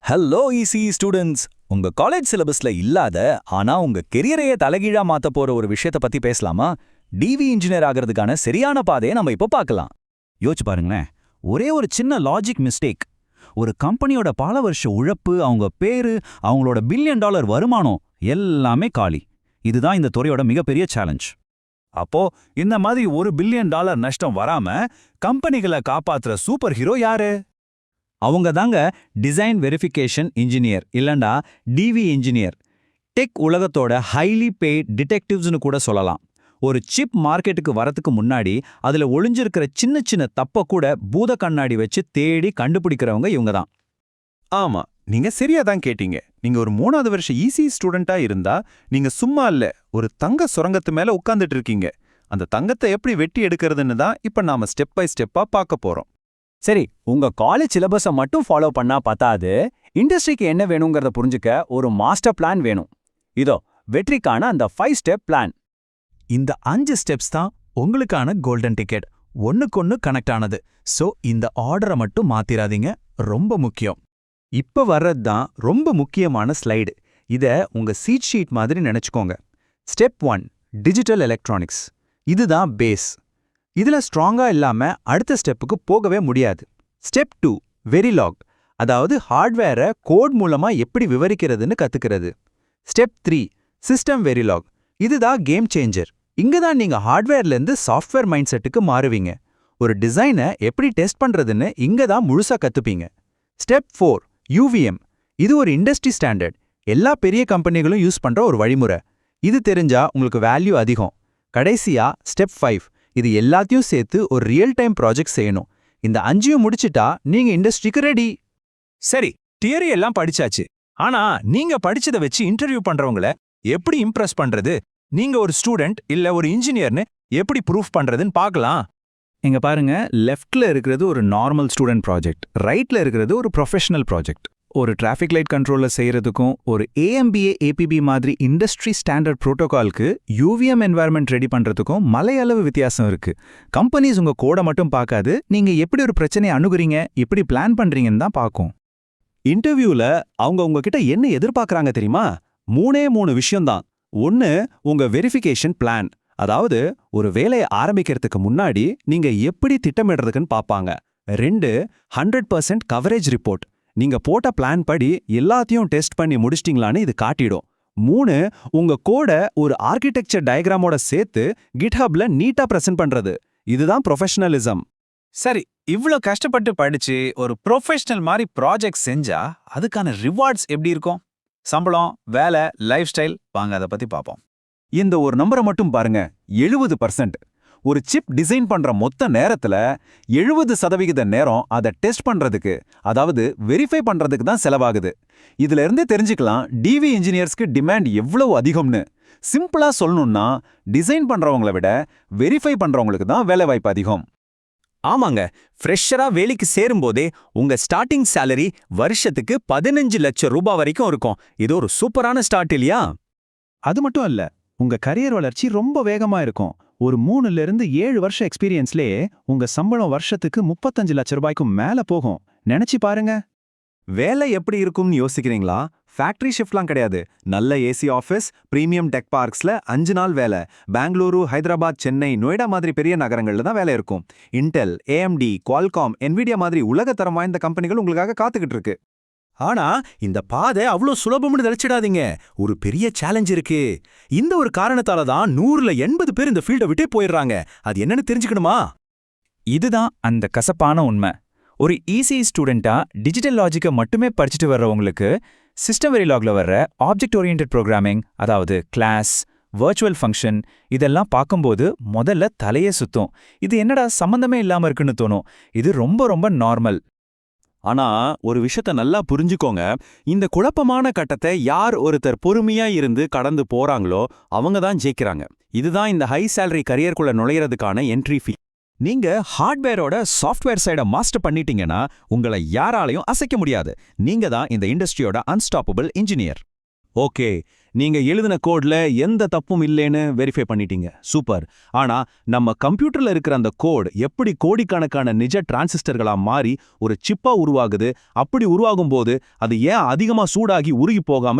Hello easy students, உங்க college சிலபஸ்ல இல்லாத ஆனா உங்க கெரியரையே தலைகீழா மாத்த போற ஒரு விஷயத்த பத்தி பேசலாமா? டிவி இன்ஜினியர் ஆகிறதுக்கான சரியான பாதையை நம்ம இப்போ பார்க்கலாம். யோசிச்சு பாருங்களேன், ஒரே ஒரு சின்ன லாஜிக் மிஸ்டேக், ஒரு கம்பெனியோட பல வருஷ உழைப்பு, அவங்க பேரு, அவங்களோட $1 பில்லியன் வருமானம் எல்லாமே காலி. இதுதான் இந்த துறையோட மிகப்பெரிய சேலஞ்ச். அப்போ இந்த மாதிரி $1 பில்லியன் நஷ்டம் வராம கம்பெனிகளை காப்பாத்துற சூப்பர் ஹீரோ யாரு? அவங்க தாங்க டிசைன் வெரிஃபிகேஷன் இன்ஜினியர், இல்லண்டா டிவி இன்ஜினியர். டெக் உலகத்தோட ஹைலி பெய்ட் டிடெக்டிவ்ஸ்னு கூட சொல்லலாம். ஒரு சிப் மார்க்கெட்டுக்கு வரதுக்கு முன்னாடி அதுல ஒளிஞ்சிருக்கிற சின்ன சின்ன தப்ப கூட பூத கண்ணாடி வச்சு தேடி கண்டுபிடிக்கிறவங்க இவங்க தான். ஆமா, நீங்க சரியா தான் கேட்டீங்க. நீங்க ஒரு 3வது வருஷ ஈசி ஸ்டூடெண்டா இருந்தா நீங்க சும்மா இல்ல, ஒரு தங்க சுரங்கத்து மேல உட்கார்ந்துட்டு இருக்கீங்க. அந்த தங்கத்தை எப்படி வெட்டி எடுக்கிறதுன்னு தான் இப்ப நாம ஸ்டெப் பை ஸ்டெப்பா பார்க்க போறோம். சரி, உங்க காலேஜ் சிலபஸை மட்டும் ஃபாலோ பண்ணா பத்தாது. இண்டஸ்ட்ரிக்கு என்ன வேணுங்கிறத புரிஞ்சுக்க ஒரு மாஸ்டர் பிளான் வேணும். இதோ வெற்றிக்கான அந்த 5 ஸ்டெப் பிளான். இந்த 5 ஸ்டெப்ஸ் தான் உங்களுக்கான கோல்டன் டிக்கெட். ஒன்னுக்கொன்னு கனெக்ட் ஆனது. சோ இந்த ஆர்டரை மட்டும் மாத்திராதீங்க, ரொம்ப முக்கியம். இப்ப வர்றது தான் ரொம்ப முக்கியமான ஸ்லைடு. இத உங்க சீட் ஷீட் மாதிரி நினைச்சுக்கோங்க. Step 1, digital electronics. இதுதான் பேஸ். இதுல ஸ்ட்ராங்கா இல்லாம அடுத்த ஸ்டெப்புக்கு போகவே முடியாது. ஸ்டெப் 2, வெரிலாக், அதாவது ஹார்ட்வேரை கோட் மூலமா எப்படி விவரிக்கிறதுன்னு கத்துக்கிறது. Step 3, system Verilog. இதுதான் கேம் சேஞ்சர். இங்க தான் நீங்க ஹார்ட்வேர்லேருந்து சாஃப்ட்வேர் மைண்ட் செட்டுக்கு மாறுவீங்க. ஒரு டிசைனை எப்படி டெஸ்ட் பண்றதுன்னு இங்க தான் முழுசா கத்துப்பீங்க. ஸ்டெப் 4, யூவிஎம். இது ஒரு இண்டஸ்ட்ரி ஸ்டாண்டர்ட். எல்லா பெரிய கம்பெனிகளும் யூஸ் பண்ற ஒரு வழிமுறை. இது தெரிஞ்சா உங்களுக்கு வேல்யூ அதிகம். கடைசியா ஸ்டெப் 5, இது எல்லாத்தையும் சேர்த்து ஒரு ரியல் டைம் ப்ராஜெக்ட் செய்யணும். இந்த 5ஐயும் முடிச்சிட்டா நீங்க இண்டஸ்ட்ரிக்கு ரெடி. சரி, தியரி எல்லாம் படிச்சாச்சு. ஆனா நீங்க படிச்சதை வச்சு இன்டர்வியூ பண்றவங்கள எப்படி இம்ப்ரெஸ் பண்றது? நீங்க ஒரு ஸ்டூடெண்ட் இல்ல ஒரு இன்ஜினியர்னு எப்படி ப்ரூஃப் பண்றதுன்னு பார்க்கலாம். இங்க பாருங்க, லெஃப்ட்ல இருக்கிறது ஒரு நார்மல் ஸ்டூடெண்ட் ப்ராஜெக்ட், ரைட்ல இருக்கிறது ஒரு ப்ரொஃபஷனல் ப்ராஜெக்ட். ஒரு டிராஃபிக் லைட் கண்ட்ரோல்ல செய்யறதுக்கும் ஒரு ஏஎம்பிஏ ஏபிபி மாதிரி இண்டஸ்ட்ரி ஸ்டாண்டர்ட் புரோட்டோகால்க்கு யூவிஎம் என்வாயர்மெண்ட் ரெடி பண்றதுக்கும் மலையளவு வித்தியாசம் இருக்கு. கம்பெனிஸ் உங்க கோடை மட்டும் பார்க்காது, நீங்க எப்படி ஒரு பிரச்சனையை அணுகுறீங்க, எப்படி பிளான் பண்றீங்கன்னு தான் பார்க்கும். இன்டர்வியூல அவங்க உங்ககிட்ட என்ன எதிர்பார்க்கறாங்க தெரியுமா? 3 விஷயம்தான். 1, உங்க வெரிஃபிகேஷன் பிளான், அதாவது ஒரு வேலையை ஆரம்பிக்கிறதுக்கு முன்னாடி நீங்க எப்படி திட்டமிடுறதுக்குன்னு பார்ப்பாங்க. 2, 100% கவரேஜ் ரிப்போர்ட். நீங்க போட்ட பிளான் படி எல்லாத்தையும் டெஸ்ட் பண்ணி முடிச்சிட்டீங்களான்னு இது காட்டிடும். 3, உங்க கோடை ஒரு ஆர்கிடெக்சர் டயக்ராமோட சேர்த்து கிட்ஹப்ல நீட்டா பிரசன்ட் பண்றது. இதுதான் ப்ரொஃபஷனலிசம். சரி, இவ்ளோ கஷ்டப்பட்டு படிச்சு ஒரு ப்ரொஃபஷனல் மாதிரி ப்ராஜெக்ட் செஞ்சா அதுக்கான ரிவார்ட்ஸ் எப்படி இருக்கும்? சம்பளம், வேலை, லைஃப் ஸ்டைல், வாங்க அதை பத்தி பார்ப்போம். இந்த ஒரு நம்பரை மட்டும் பாருங்க, 70%. ஒரு சிப் டிசைன் பண்ற மொத்த நேரத்துல 70% நேரம் அதை டெஸ்ட் பண்றதுக்கு, அதாவது வெரிஃபை பண்றதுக்கு தான் செலவாகுது. இதுல இருந்தே தெரிஞ்சுக்கலாம் டிவி இன்ஜினியர்ஸ்க்கு டிமாண்ட் எவ்வளவு அதிகம்னு. சிம்பிளா சொல்லணும்னா, டிசைன் பண்றவங்கள விட வெரிஃபை பண்றவங்களுக்கு தான் வேலை வாய்ப்பு அதிகம். ஆமாங்க, ஃப்ரெஷரா வேலைக்கு சேரும்போதே உங்க ஸ்டார்டிங் சேலரி வருஷத்துக்கு 15 லட்சம் ரூபாய் வரைக்கும் இருக்கும். இது ஒரு சூப்பரான ஸ்டார்ட் இல்லையா? அது மட்டும் இல்ல, உங்க கரியர் வளர்ச்சி ரொம்ப வேகமா இருக்கும். ஒரு 3ல இருந்து 7 வருஷ எக்ஸ்பீரியன்ஸ்லயே உங்க சம்பளம் வருஷத்துக்கு 35 லட்சம் ரூபாய்க்கும் மேல போகும். நினைச்சு பாருங்க. வேலை எப்படி இருக்கும்னு யோசிக்கிறீங்களா? ஃபேக்டரி ஷிஃப்ட்லாம் கிடையாது. நல்ல ஏசி ஆஃபீஸ், பிரீமியம் டெக் பார்க்ஸ்ல 5 நாள் வேலை. பெங்களூரு, ஹைதராபாத், சென்னை, நொய்டா மாதிரி பெரிய நகரங்கள்ல தான் வேலை இருக்கும். இன்டெல், ஏஎம்டி, குவால்காம், என்விடியா மாதிரி உலகத்தரம் வாய்ந்த கம்பெனிகள் உங்களுக்காக காத்துக்கிட்டு இருக்கு. ஆனா இந்த பாதை அவ்வளோ சுலபம்னு நினைச்சிடாதீங்க. ஒரு பெரிய சேலஞ்ச் இருக்கு. இந்த ஒரு காரணத்தால தான் 100ல 80 பேர் இந்த ஃபீல்டை விட்டே போயிடுறாங்க. அது என்னன்னு தெரிஞ்சுக்கணுமா? இதுதான் அந்த கசப்பான உண்மை. ஒரு ஈசி ஸ்டூடெண்டா டிஜிட்டல் லாஜிக்கை மட்டுமே படிச்சுட்டு வர்றவங்களுக்கு சிஸ்டம் வெரிலாக்ல வர்ற ஆப்ஜெக்ட் ஓரியன்டட் ப்ரோக்ராமிங், அதாவது கிளாஸ், வர்ச்சுவல் ஃபங்க்ஷன், இதெல்லாம் பார்க்கும்போது முதல்ல தலையே சுத்தும். இது என்னடா சம்பந்தமே இல்லாம இருக்குன்னு தோணும். இது ரொம்ப ரொம்ப நார்மல். ஆனா ஒரு விஷயத்த நல்லா புரிஞ்சுக்கோங்க. இந்த குழப்பமான கட்டத்தை யார் ஒருத்தர் பொறுமையா இருந்து கடந்து போறாங்களோ அவங்க தான் ஜெயிக்கிறாங்க. இதுதான் இந்த ஹை சேலரி கரியருக்குள்ள நுழையிறதுக்கான என்ட்ரி ஃபீ. நீங்க ஹார்ட்வேரோட சாஃப்ட்வேர் சைட மாஸ்டர் பண்ணிட்டீங்கன்னா உங்களை யாராலையும் அசைக்க முடியாது. நீங்க தான் இந்த இண்டஸ்ட்ரியோட அன்ஸ்டாப்பபிள் இன்ஜினியர். ஓகே, நீங்க எழுதின கோட்ல எந்த தப்பும் இல்லைன்னு வெரிஃபை பண்ணிட்டீங்க. சூப்பர். ஆனா நம்ம கம்ப்யூட்டர்ல இருக்கிற அந்த கோட் எப்படி கோடிக்கணக்கான நிஜ டிரான்சிஸ்டர்களா மாறி ஒரு சிப்பா உருவாகுது? அப்படி உருவாகும்போது அது ஏன் அதிகமா சூடாகி உருகி போகாம